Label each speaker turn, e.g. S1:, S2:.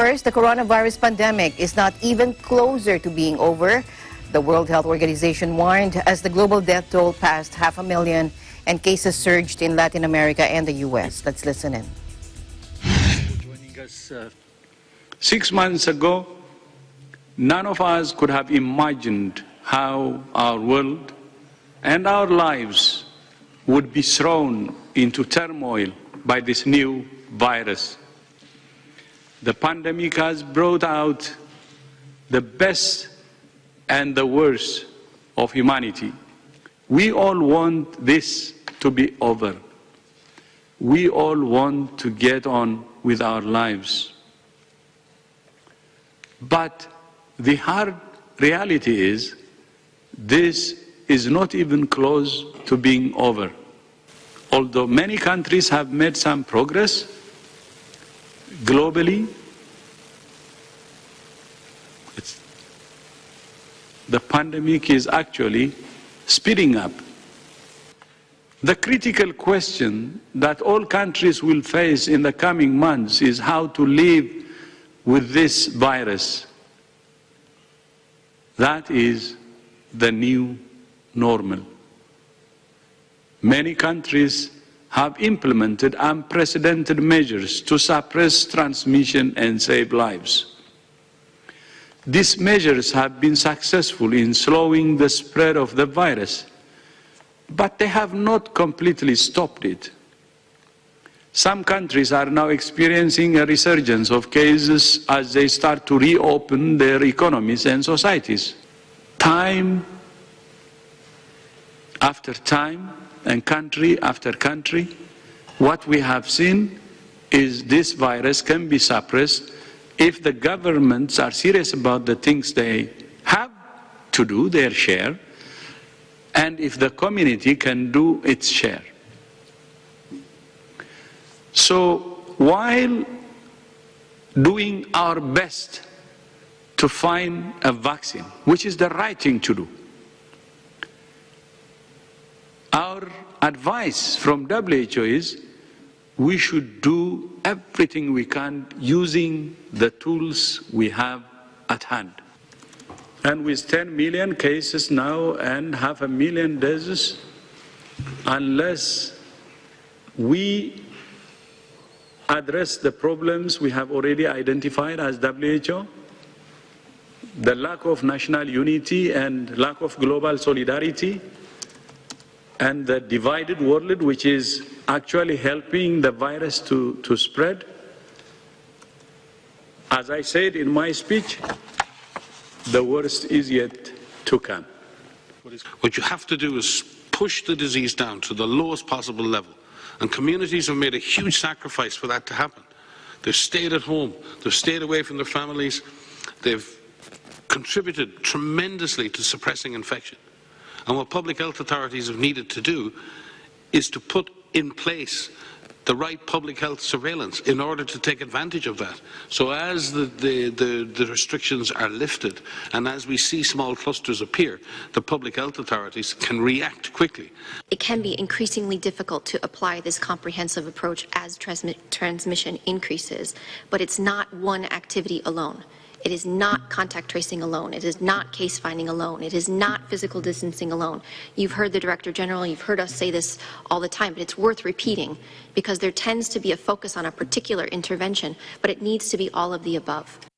S1: First, the coronavirus pandemic is not even closer to being over. The World Health Organization warned as the global death toll passed 500,000 and cases surged in Latin America and the U.S. Let's listen in.
S2: Joining us 6 months ago, none of us could have imagined how our world and our lives would be thrown into turmoil by this new virus. The pandemic has brought out the best and the worst of humanity. We all want this to be over. We all want to get on with our lives. But the hard reality is, this is not even close to being over. Although many countries have made some progress, globally, the pandemic is actually speeding up. The critical question that all countries will face in the coming months is how to live with this virus. That is the new normal. Many countries have implemented unprecedented measures to suppress transmission and save lives. These measures have been successful in slowing the spread of the virus, but they have not completely stopped it. Some countries are now experiencing a resurgence of cases as they start to reopen their economies and societies. Time after time, and country after country, what we have seen is this virus can be suppressed if the governments are serious about the things they have to do, their share, and if the community can do its share. So while doing our best to find a vaccine, which is the right thing to do, our advice from WHO is we should do everything we can using the tools we have at hand. And with 10 million cases now and 500,000 deaths, unless we address the problems we have already identified as WHO, the lack of national unity and lack of global solidarity, and the divided world, which is actually helping the virus to spread. As I said in my speech, the worst is yet to come.
S3: What you have to do is push the disease down to the lowest possible level. And communities have made a huge sacrifice for that to happen. They've stayed at home, they've stayed away from their families, they've contributed tremendously to suppressing infection. And what public health authorities have needed to do is to put in place the right public health surveillance in order to take advantage of that. So as the restrictions are lifted and as we see small clusters appear, the public health authorities can react quickly.
S4: It can be increasingly difficult to apply this comprehensive approach as transmission increases, but it's not one activity alone. It is not contact tracing alone. It is not case finding alone. It is not physical distancing alone. You've heard the Director General, you've heard us say this all the time, but it's worth repeating because there tends to be a focus on a particular intervention, but it needs to be all of the above.